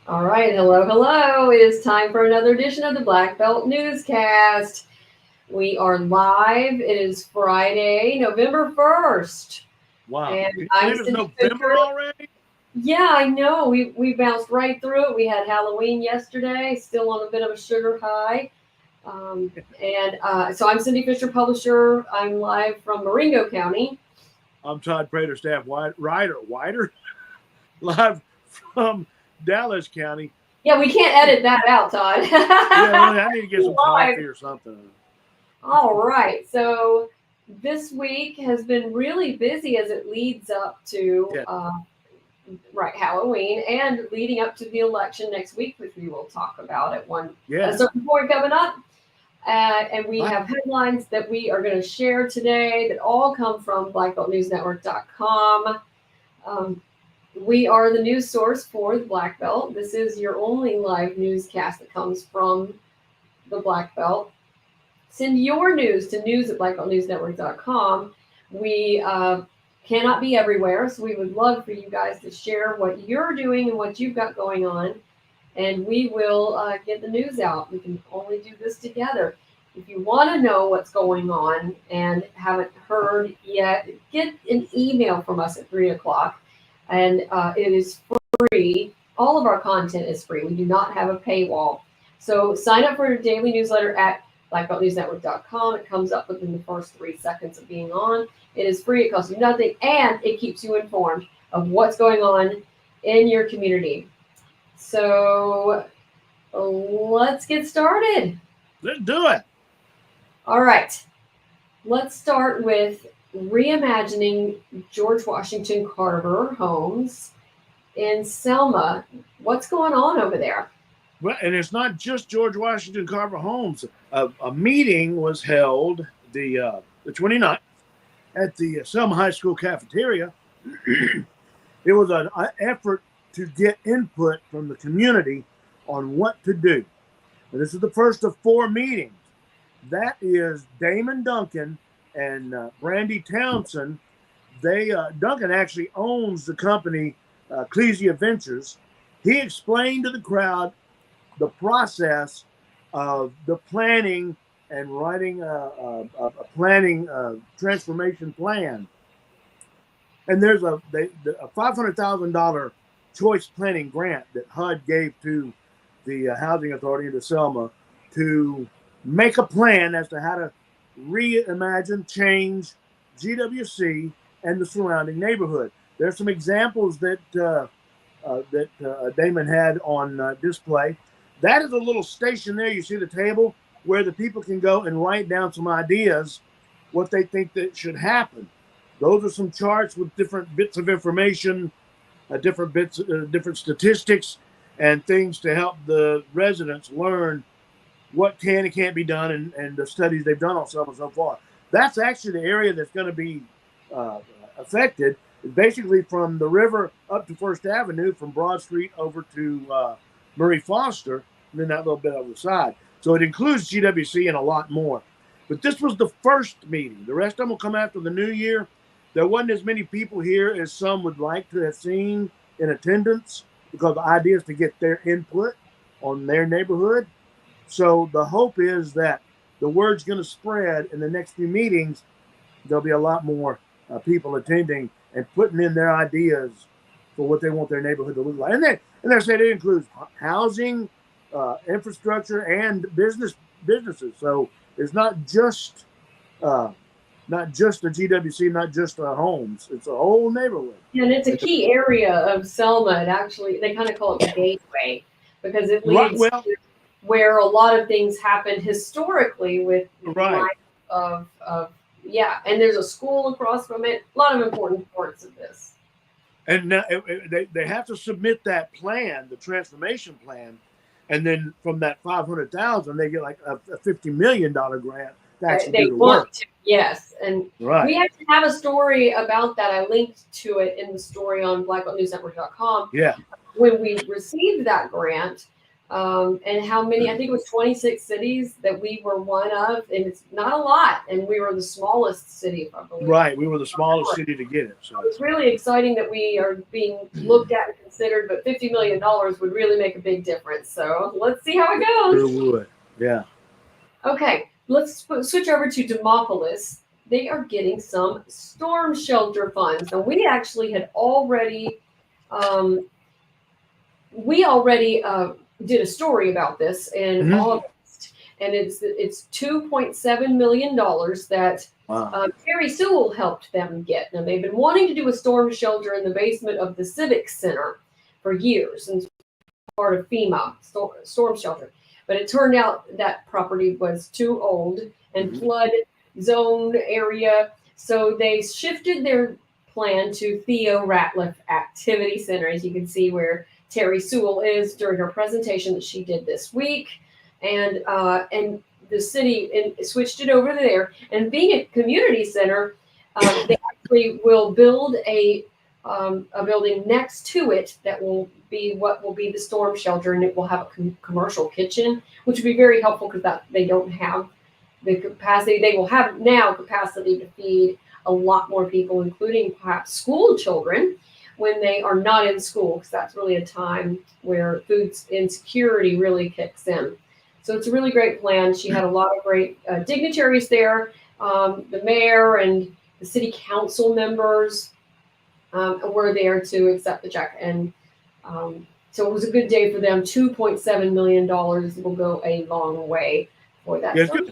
All right, hello, hello. It is time for another edition of the Black Belt Newscast. We are live. It is Friday, November 1st. Wow. And Can you I'm believe it's Cindy November Fisher. already? Yeah, I know. We bounced right through it. We had Halloween yesterday, still on a bit of a sugar high. So I'm Cindy Fisher, publisher. I'm live from Marengo County. I'm Todd Prater, staff writer, live from Dallas County. Yeah, we can't edit that out, Todd. Yeah, really, I need to get some Live. coffee or something. All right. So this week has been really busy as it leads up to Yeah. Halloween and leading up to the election next week, which we will talk about at a Yeah. certain point coming up. And we Right. have headlines that we are going to share today that all come from blackbeltnewsnetwork.com. We are the news source for the Black Belt. This is your only live newscast that comes from the Black Belt. Send your news to news@blackbeltnewsnetwork.com. We cannot be everywhere, so we would love for you guys to share what you're doing and what you've got going on, and we will get the news out. We can only do this together. If you want to know what's going on and haven't heard yet, get an email from us at 3 o'clock, and it is free. All of our content is free. We do not have a paywall. So sign up for your daily newsletter at blackbeltnewsnetwork.com. It comes up within the first 3 seconds of being on. It is free. It costs you nothing, and it keeps you informed of what's going on in your community. So let's get started. Let's do it. All right. Let's start with reimagining George Washington Carver homes in Selma. What's going on over there? Well, and it's not just George Washington Carver Homes. A meeting was held the 29th at the Selma High School cafeteria. It was an effort to get input from the community on what to do. And this is the first of 4 meetings. That is Damon Duncan and Brandy Townsend. Duncan actually owns the company Ecclesia Ventures. He explained to the crowd the process of the planning and writing a planning transformation plan. And there's a $500,000 choice planning grant that HUD gave to the Housing Authority of Selma to make a plan as to how to reimagine, change GWC and the surrounding neighborhood. There's some examples that Damon had on display. That is a little station there. You see the table where the people can go and write down some ideas, what they think that should happen. Those are some charts with different bits of information, different statistics, and things to help the residents learn what can and can't be done, and the studies they've done on Selma so far. That's actually the area that's going to be affected. It's basically from the river up to First Avenue, from Broad Street over to Murray Foster, and then that little bit on the side. So it includes GWC and a lot more. But this was the first meeting. The rest of them will come after the new year. There wasn't as many people here as some would like to have seen in attendance, because the idea is to get their input on their neighborhood. So the hope is that the word's going to spread in the next few meetings. There'll be a lot more people attending and putting in their ideas for what they want their neighborhood to look like. And they said it includes housing, infrastructure, and businesses. So it's not just the GWC, not just homes. It's a whole neighborhood. And it's a key area of Selma. It actually, they kind of call it the gateway because it leads to where a lot of things happened historically with the life of and there's a school across from it. A lot of important parts of this. And now they have to submit that plan, the transformation plan, and then from that $500,000, they get like a $50 million grant to actually do the work. Yes, and we actually have a story about that. I linked to it in the story on blackbeltnewsnetwork.com. Yeah. When we received that grant, and how many, I think it was 26 cities that we were one of, and it's not a lot. And we were the smallest city, I believe. Right. We were the smallest city to get it. So it's really exciting that we are being looked at and considered, but $50 million would really make a big difference. So let's see how it goes. Sure would. Yeah. Okay, let's switch over to Demopolis. They are getting some storm shelter funds. Now, we actually had already, did a story about this in August, and it's $2.7 million that Terry Sewell helped them get. Now, they've been wanting to do a storm shelter in the basement of the Civic Center for years, and part of FEMA storm shelter. But it turned out that property was too old and flood zone area, so they shifted their plan to Theo Ratliff Activity Center, as you can see where Terry Sewell is during her presentation that she did this week, and the city switched it over there. And being a community center, they actually will build a building next to it that will be what will be the storm shelter, and it will have a commercial kitchen, which would be very helpful because they don't have the capacity. They will have now capacity to feed a lot more people, including perhaps school children, when they are not in school, because that's really a time where food insecurity really kicks in. So it's a really great plan. She had a lot of great dignitaries there, the mayor and the city council members were there to accept the check. And so it was a good day for them. $2.7 million will go a long way for that. Yeah, it's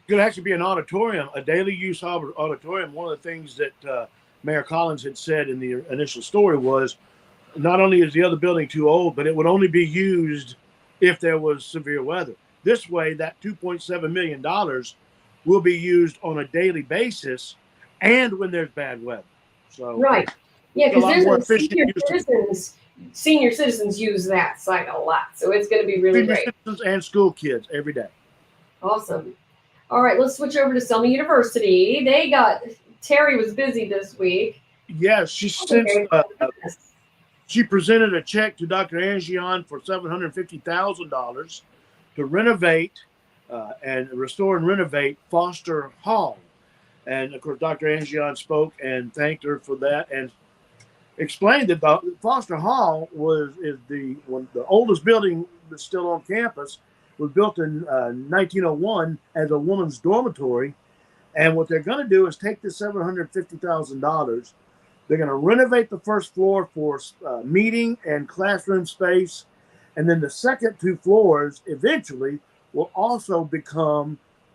could actually be an auditorium, a daily use auditorium. One of the things that Mayor Collins had said in the initial story was not only is the other building too old, but it would only be used if there was severe weather. This way, that $2.7 million will be used on a daily basis and when there's bad weather. So right. Yeah, because there's senior citizens use that site a lot. So it's going to be really great. Citizens and school kids every day. Awesome. All right, let's switch over to Selma University. Terry was busy this week. Yes, she presented a check to Dr. Angion for $750,000 to renovate and restore and renovate Foster Hall. And of course, Dr. Angion spoke and thanked her for that and explained that the Foster Hall is the oldest building that's still on campus. Was built in 1901 as a woman's dormitory. And what they're going to do is take this $750,000. They're going to renovate the first floor for meeting and classroom space. And then the second two floors eventually will also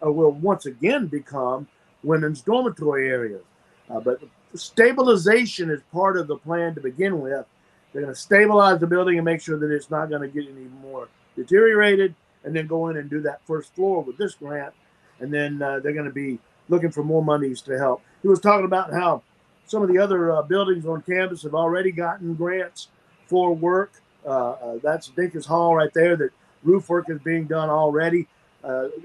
will once again become women's dormitory areas. But stabilization is part of the plan to begin with. They're going to stabilize the building and make sure that it's not going to get any more deteriorated, and then go in and do that first floor with this grant. And then they're going to be looking for more monies to help. He was talking about how some of the other buildings on campus have already gotten grants for work. That's Dinkus Hall right there, that roof work is being done already.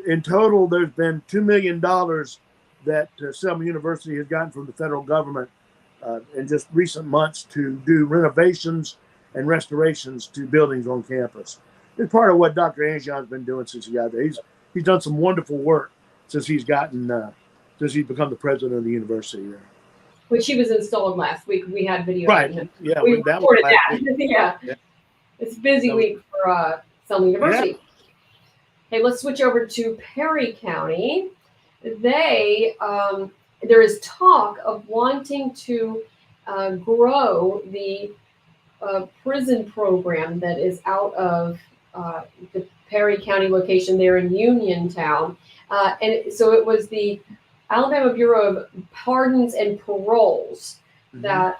In total, there's been $2 million that Selma University has gotten from the federal government in just recent months to do renovations and restorations to buildings on campus. It's part of what Dr. Angion's been doing since he got there. He's done some wonderful work since he's become the president of the university there. Which he was installed last week. We had video. Right. Of him. Yeah. We reported that. Yeah. It's a busy week for Selma University. Yeah. Hey, let's switch over to Perry County. There is talk of wanting to grow the prison program that is out of the Perry County location there in Uniontown. And so it was the Alabama Bureau of Pardons and Paroles that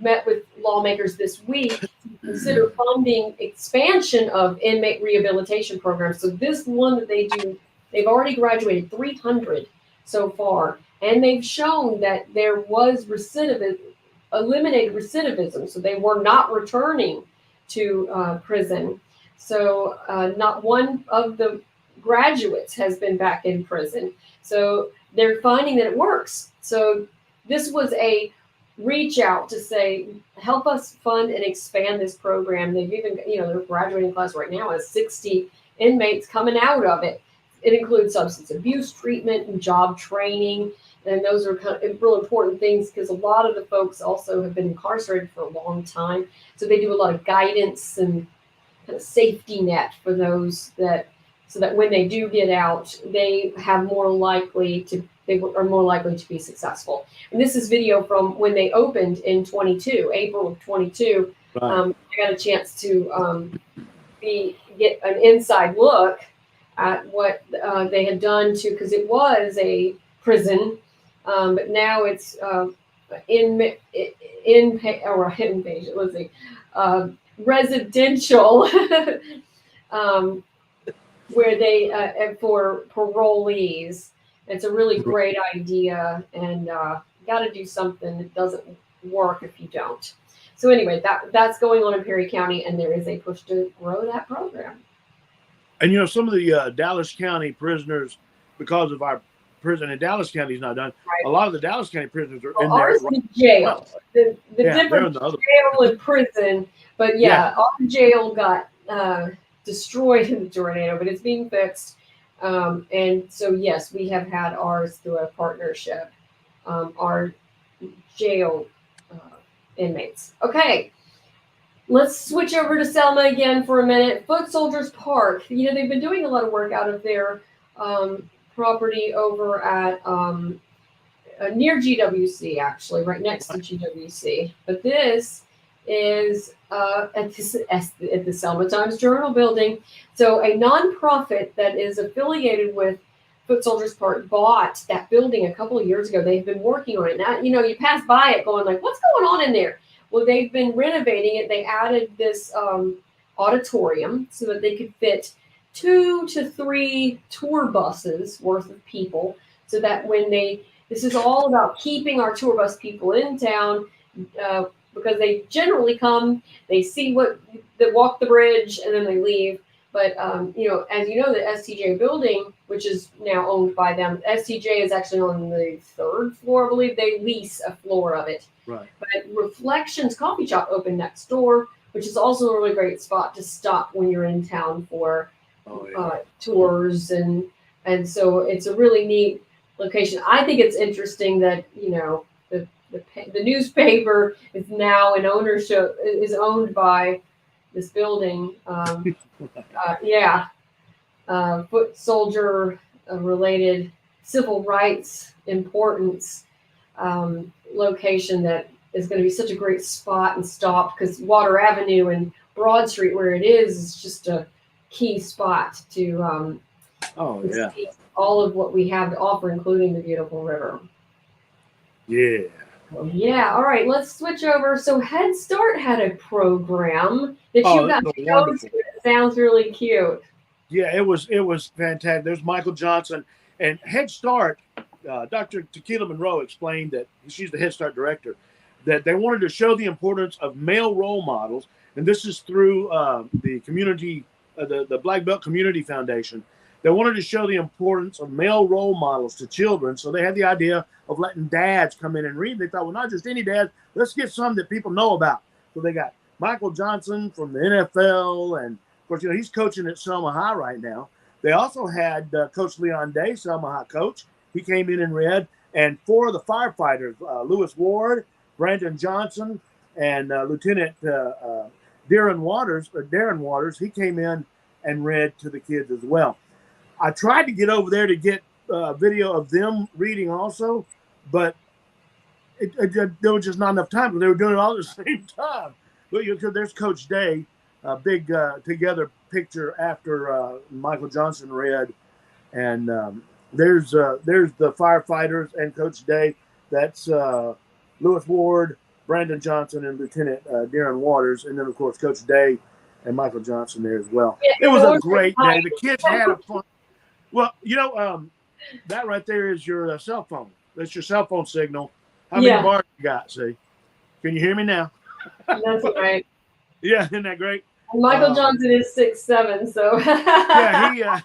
met with lawmakers this week to consider funding expansion of inmate rehabilitation programs. So this one that they do, they've already graduated 300 so far, and they've shown that there was eliminated recidivism. So they were not returning to prison. So not one of the graduates has been back in prison. So they're finding that it works. So this was a reach out to say, help us fund and expand this program. They've even, their graduating class right now has 60 inmates coming out of it. It includes substance abuse treatment and job training. And those are kind of real important things because a lot of the folks also have been incarcerated for a long time. So they do a lot of guidance and kind of safety net for those so that when they do get out, they are more likely to be successful. And this is video from when they opened in April of 22. Right. I got a chance to get an inside look at what they had done because it was a prison, but now it's inpatient. Let's see, residential, where they for parolees. It's a really great idea, and got to do something. It doesn't work if you don't. So anyway, that's going on in Perry County, and there is a push to grow that program. And some of the Dallas County prisoners, because of our prison in Dallas County is not done. Right. A lot of the Dallas County prisoners are in there. In jail. The difference jail and prison, but our jail got destroyed in the tornado, but it's being fixed. And so, yes, we have had ours through a partnership, our jail inmates. Okay, let's switch over to Selma again for a minute. Foot Soldiers Park. They've been doing a lot of work out of their property over at near GWC, actually, right next to GWC. But this is at the Selma Times Journal building. So a nonprofit that is affiliated with Foot Soldiers Park bought that building a couple of years ago. They've been working on it. Now, you pass by it going like, what's going on in there? Well, they've been renovating it. They added this auditorium so that they could fit 2 to 3 tour buses worth of people, so that this is all about keeping our tour bus people in town, because they generally come, they see they walk the bridge, and then they leave. But, as the STJ building, which is now owned by them, STJ is actually on the 3rd floor, I believe. They lease a floor of it. Right. But Reflections Coffee Shop opened next door, which is also a really great spot to stop when you're in town for tours. And so it's a really neat location. I think it's interesting that, the newspaper is now is owned by this building. Foot soldier related civil rights importance location that is going to be such a great spot and stop, because Water Avenue and Broad Street, where it is just a key spot to see all of what we have to offer, including the beautiful river. Yeah. Yeah. All right. Let's switch over. So Head Start had a program that you got to go to. It sounds really cute. Yeah, it was fantastic. There's Michael Johnson and Head Start. Dr. Tequila Monroe explained that she's the Head Start director, that they wanted to show the importance of male role models, and this is through the community, the Black Belt Community Foundation. They wanted to show the importance of male role models to children, so they had the idea of letting dads come in and read. They thought, well, not just any dad, let's get some that people know about. So they got Michael Johnson from the NFL, and of course, he's coaching at Selma High right now. They also had Coach Leon Day, Selma High coach. He came in and read, and 4 of the firefighters, Lewis Ward, Brandon Johnson, and Lieutenant Darren Waters, he came in and read to the kids as well. I tried to get over there to get a video of them reading also, but there was just not enough time, because they were doing it all at the same time. But there's Coach Day, a big together picture after Michael Johnson read, and there's the firefighters and Coach Day. That's Lewis Ward, Brandon Johnson, and Lieutenant Darren Waters, and then of course Coach Day and Michael Johnson there as well. It was a great day. The kids had a fun. Well, that right there is your cell phone. That's your cell phone signal. How many bars you got? See, can you hear me now? That's right. Yeah, isn't that great? Michael Johnson is 6'7", so yeah.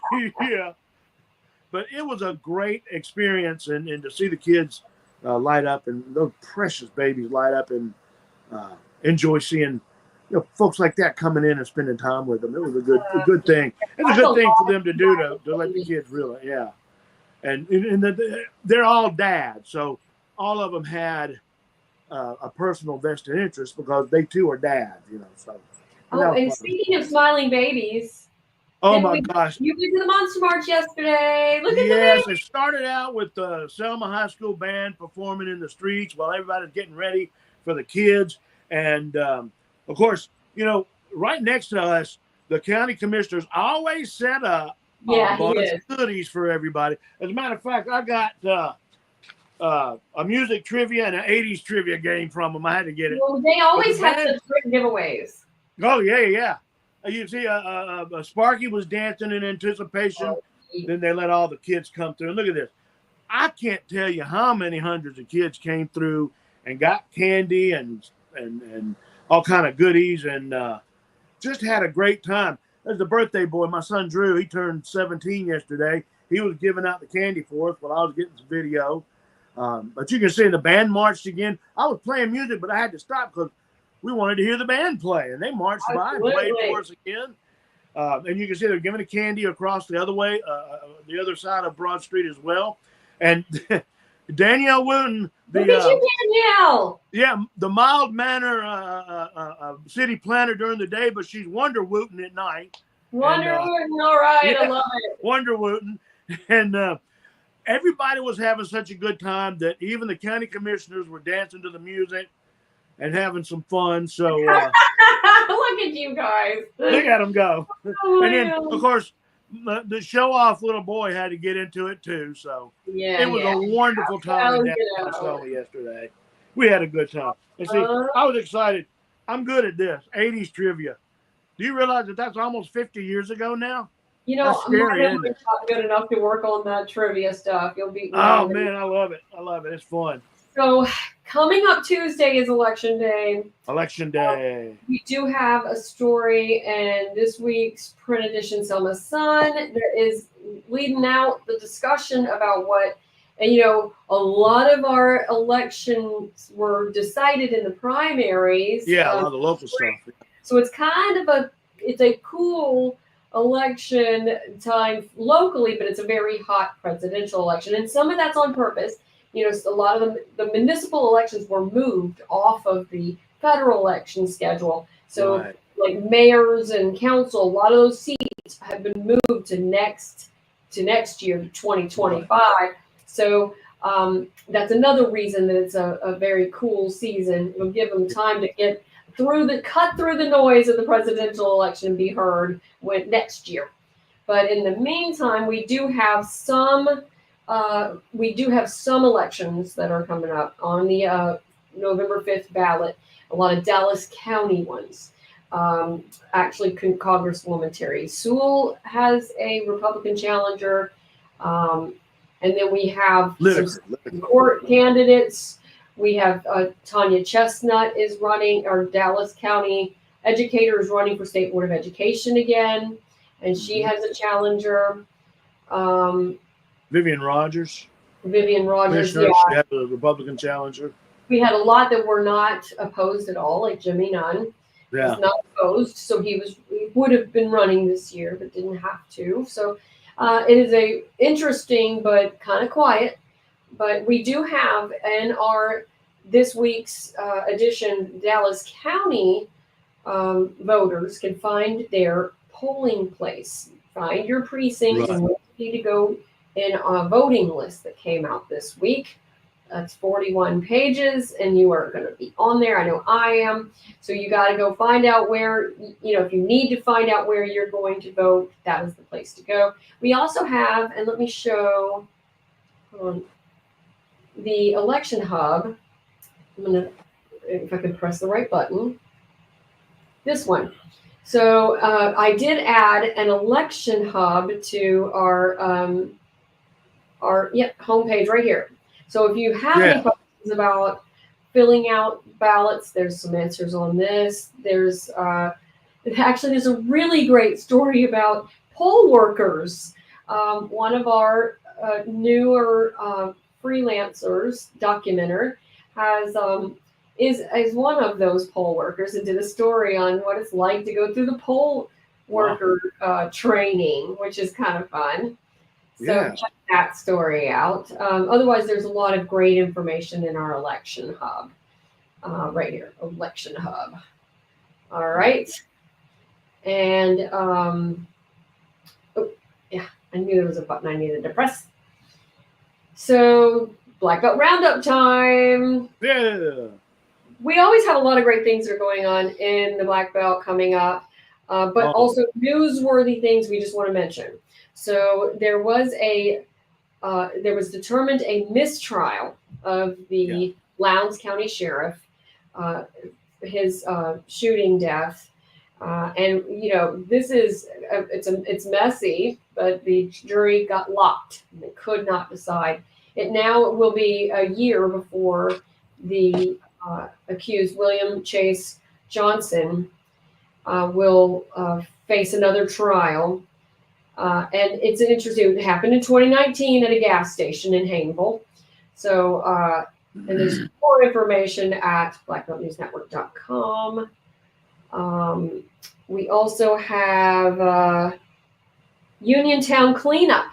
But it was a great experience, and to see the kids light up, and those precious babies light up and enjoy seeing folks like that coming in and spending time with them. It was a good thing. It's a good thing for them to do to let the kids really, yeah. And they're all dads, so all of them had a personal vested interest because they too are dads, So. And speaking of smiling babies, oh my gosh, you went to the Monster March yesterday. Look at yes, it started out with the Selma High School band performing in the streets while everybody's getting ready for the kids, and of course, right next to us, the county commissioners always set up a bunch of goodies for everybody. As a matter of fact, I got a music trivia and an 80s trivia game from them. I had to get it. Well, they always have such great giveaways. Oh, yeah. You see, Sparky was dancing in anticipation. Then they let all the kids come through. And look at this. I can't tell you how many hundreds of kids came through and got candy and all kind of goodies and just had a great time. There's the birthday boy, my son Drew. He turned 17 yesterday. He was giving out the candy for us while I was getting some video. But you can see the band marched again. I was playing music, but I had to stop because we wanted to hear the band play. And they marched by and played for us again. And you can see they're giving the candy across the other way, the other side of Broad Street as well. And Danielle Wooten, Danielle. Yeah, the mild manner city planner during the day, but she's Wonder Wooten at night. Wonder Wooten, all right, I love it. Wonder Wooten, and everybody was having such a good time that even the county commissioners were dancing to the music and having some fun. So look at you guys. Look at them go. And then, of course, the show-off little boy had to get into it too. So it was a wonderful time in Selma yesterday. We had a good time. And see, I was excited. I'm good at this 80s trivia. Do you realize that that's almost 50 years ago now? I'm not good enough to work on that trivia stuff. You'll beat me. Oh man, I love it. It's fun. So coming up Tuesday is Election Day. We do have a story in this week's print edition Selma Sun. There is leading out the discussion about a lot of our elections were decided in the primaries. Yeah, a lot of the local stuff. So it's kind of it's a cool election time locally, but it's a very hot presidential election. And some of that's on purpose. A lot of the municipal elections were moved off of the federal election schedule. So like mayors and council, a lot of those seats have been moved to next year, to 2025. Right. So that's another reason that it's a very cool season. It'll give them time to get cut through the noise of the presidential election and be heard next year. But in the meantime, we do have some elections that are coming up on the November 5th ballot. A lot of Dallas County ones. Actually, Congresswoman Terry Sewell has a Republican challenger. And then we have some court candidates. We have Tanya Chestnut is running, our Dallas County educator is running for State Board of Education again, and she has a challenger. Vivian Rogers. She has a Republican challenger. We had a lot that were not opposed at all, like Jimmy Nunn was not opposed, so he would have been running this year, but didn't have to. So it is a interesting but kind of quiet. But we do have in this week's edition, Dallas County voters can find their polling place, find your precinct, and where you need to go in a voting list that came out this week. That's 41 pages, and you are going to be on there. I know I am. So you got to go find out where, if you need to find out where you're going to vote, that is the place to go. We also have, and let me show the election hub. I'm going to, if I can press the right button, this one. So I did add an election hub to our homepage right here. So if you have any questions about filling out ballots, there's some answers on this. There's a really great story about poll workers. One of our newer freelancers documenter has is one of those poll workers and did a story on what it's like to go through the poll worker training, which is kind of fun. So check that story out. Otherwise, there's a lot of great information in our election hub right here, election hub. All right. And oh, yeah, I knew there was a button I needed to press. So Black Belt Roundup time. Yeah. We always have a lot of great things that are going on in the Black Belt coming up, but also newsworthy things we just want to mention. So there was determined a mistrial of the Lowndes County Sheriff, his shooting death. And this is it's messy, but the jury got locked and they could not decide. It now will be a year before the accused William Chase Johnson will face another trial. And it's interesting. It happened in 2019 at a gas station in Haynesville. So, and there's more information at blackbeltnewsnetwork.com. We also have Uniontown Cleanup.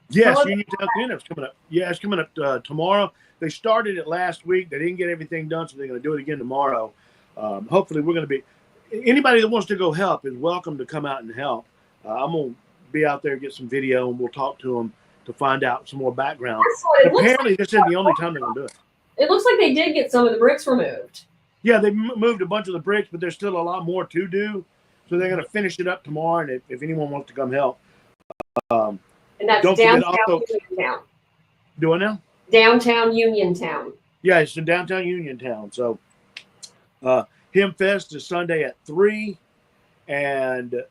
Yes, Uniontown Cleanup's coming up. Yeah, it's coming up tomorrow. They started it last week. They didn't get everything done, so they're going to do it again tomorrow. Hopefully, we're going to be – anybody that wants to go help is welcome to come out and help. I'm going to be out there, get some video, and we'll talk to them to find out some more background. Apparently, this isn't the only time they're going to do it. It looks like they did get some of the bricks removed. Yeah, they moved a bunch of the bricks, but there's still a lot more to do. So they're going to finish it up tomorrow, and if anyone wants to come help. And that's downtown Uniontown. Do it now? Downtown Uniontown. Yeah, it's in downtown Uniontown. So Hymn Fest is Sunday at 3. And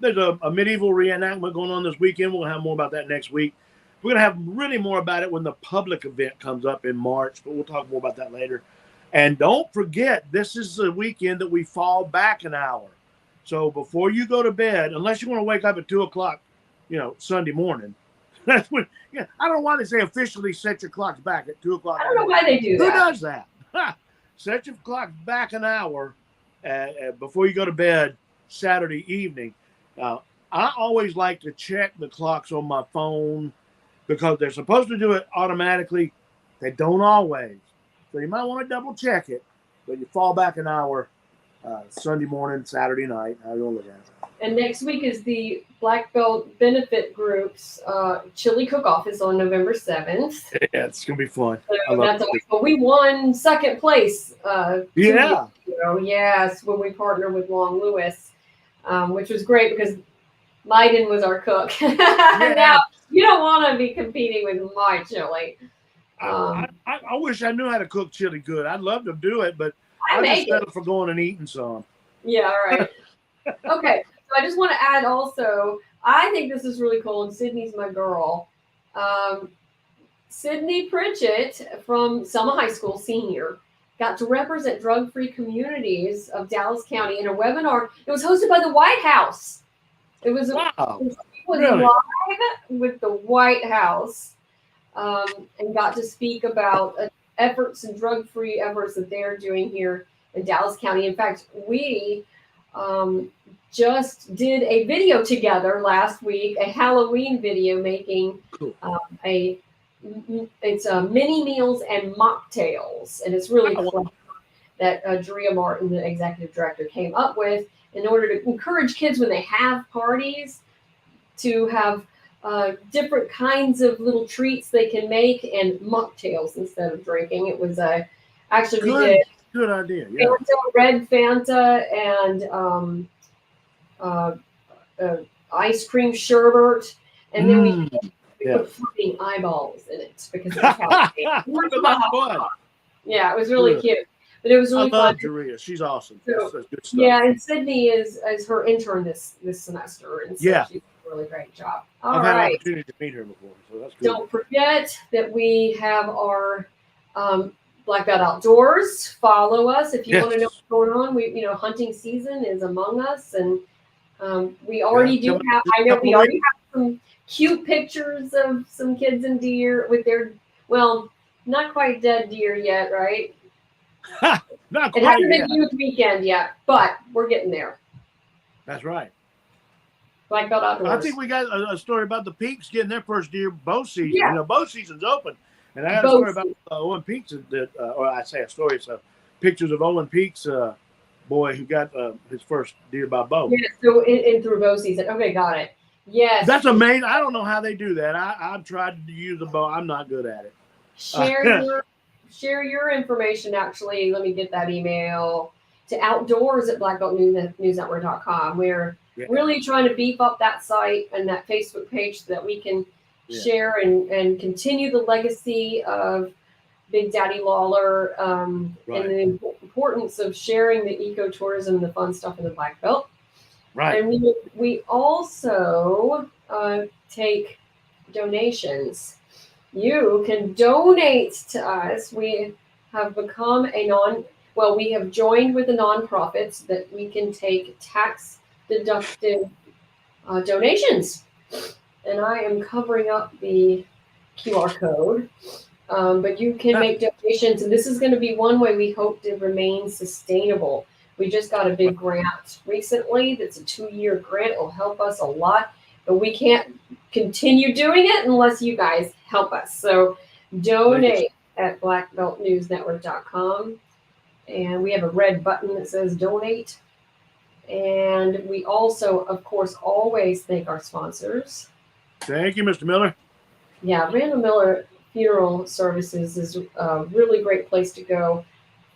there's a medieval reenactment going on this weekend. We'll have more about that next week. We're going to have really more about it when the public event comes up in March, but we'll talk more about that later. And don't forget, this is the weekend that we fall back an hour. So before you go to bed, unless you want to wake up at 2 o'clock, Sunday morning, that's when, I don't know why they say officially set your clocks back at 2 o'clock. I don't know why they do that. Who does that? Set your clock back an hour before you go to bed Saturday evening. I always like to check the clocks on my phone because they're supposed to do it automatically. They don't always. So you might want to double check it, but you fall back an hour Sunday morning, Saturday night. How you want to look at it? And next week is the Black Belt Benefit Group's chili cook-off is on November 7th. Yeah, it's going to be fun. So that's awesome. We won second place. Yeah. Yes, when we partnered with Long Lewis, which was great because Leiden was our cook. Now, you don't want to be competing with my chili. I wish I knew how to cook chili good. I'd love to do it, but I just settle for going and eating some. Yeah, right. Okay, so I just want to add also, I think this is really cool, and Sydney's my girl. Sydney Pritchett from Selma High School, senior, got to represent drug-free communities of Dallas County in a webinar. It was hosted by the White House. It was live with the White House. And got to speak about efforts and drug-free efforts that they're doing here in Dallas County. In fact, we just did a video together last week, a Halloween video making it's mini meals and mocktails, and it's really fun that Drea Martin, the executive director, came up with in order to encourage kids when they have parties to have different kinds of little treats they can make and mocktails instead of drinking. It was actually we did good idea. Yeah. Fanta, red Fanta and ice cream sherbet, and then we put floating eyeballs in it because it was Halloween. Yeah, it was really cute. But it was really fun. I love Drea. She's awesome. So, that's good stuff. Yeah, and Sydney is her intern this semester, and so she's really great job. I've had an opportunity to meet her before, so that's good. Don't forget that we have our Black Belt Outdoors. Follow us if you want to know what's going on. We, hunting season is among us, and we already do have. I know we already have some cute pictures of some kids and deer with their Well, not quite dead deer yet, right? Not It quite hasn't yet. been youth weekend yet, but we're getting there. That's right. Black Belt Outdoors. I think we got a story about the Peaks getting their first deer bow season. Yeah. You know, bow season's open. And I got a Bow story about Owen Peaks, or I say a story, so pictures of Owen Peaks, boy who got his first deer by bow. Yeah, so in through bow season. Okay, got it. Yes. That's amazing. I don't know how they do that. I've tried to use a bow. I'm not good at it. Share your information. Actually, let me get that email to outdoors at blackbeltnewsnetwork.com. We're really trying to beef up that site and that Facebook page so that we can share and continue the legacy of Big Daddy Lawler and the importance of sharing the ecotourism, the fun stuff in the Black Belt. Right. And we also take donations. You can donate to us. We have become we have joined with the nonprofits that we can take tax deducted donations. And I am covering up the QR code. But you can make donations, and this is going to be one way we hope to remain sustainable. We just got a big grant recently that's a 2-year grant. It will help us a lot, but we can't continue doing it unless you guys help us. So donate at blackbeltnewsnetwork.com, and we have a red button that says donate. And we also, of course, always thank our sponsors. Thank you, Mr. Miller. Yeah, Randall Miller Funeral Services is a really great place to go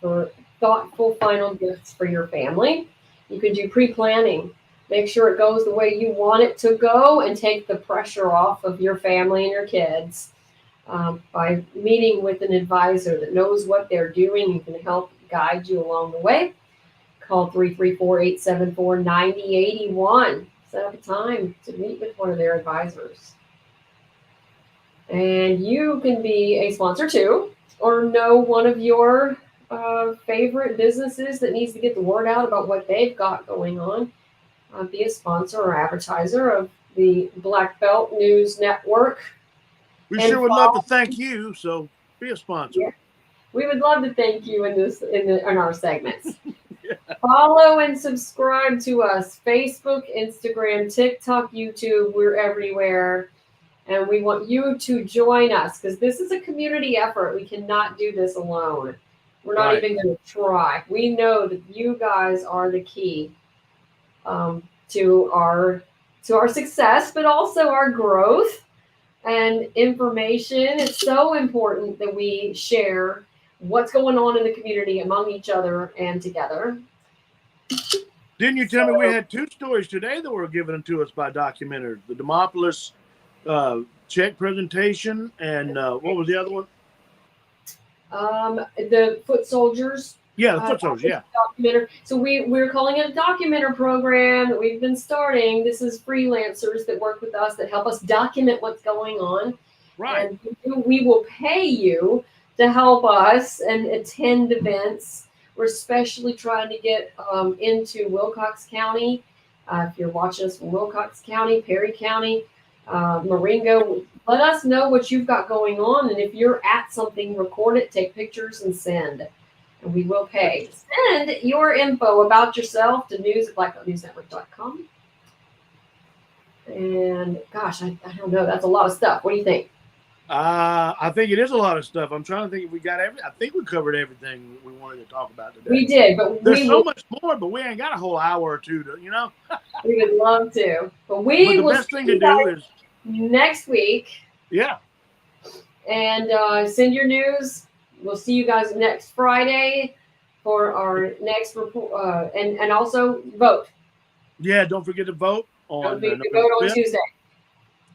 for thoughtful final gifts for your family. You can do pre-planning. Make sure it goes the way you want it to go and take the pressure off of your family and your kids by meeting with an advisor that knows what they're doing and can help guide you along the way. Call 334-874-9081. Set up a time to meet with one of their advisors. And you can be a sponsor too, or know one of your favorite businesses that needs to get the word out about what they've got going on. Be a sponsor or advertiser of the Black Belt News Network. We sure would love to thank you, so be a sponsor. Yeah. We would love to thank you in our segments. Follow and subscribe to us. Facebook, Instagram, TikTok, YouTube. We're everywhere. And we want you to join us because this is a community effort. We cannot do this alone. We're not even going to try. We know that you guys are the key to our success, but also our growth and information. It's so important that we share what's going on in the community among each other and together. Didn't you tell me we had 2 stories today that were given to us by documenters? The Demopolis check presentation, and what was the other one? The Foot Soldiers. Yeah, the Foot Soldiers. Yeah. Documenter. So we're calling it a documenter program that we've been starting. This is freelancers that work with us that help us document what's going on. Right. And we will pay you to help us and attend events. We're especially trying to get into Wilcox County. If you're watching us from Wilcox County, Perry County, Marengo, let us know what you've got going on. And if you're at something, record it, take pictures, and send. And we will pay. Send your info about yourself to news@blackbeltnewsnetwork.com. And gosh, I don't know. That's a lot of stuff. What do you think? I think it is a lot of stuff. I'm trying to think if we got I think we covered everything we wanted to talk about today. We did, but there's so much more, but we ain't got a whole hour or two to, We would love to. But the best thing to do is next week. Yeah. And send your news. We'll see you guys next Friday for our next report. And also vote. Yeah, don't forget to vote on Tuesday.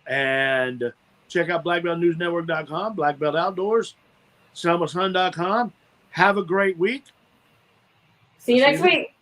And check out blackbeltnewsnetwork.com, Black Belt Outdoors, SelmaSun.com. Have a great week. See you next week.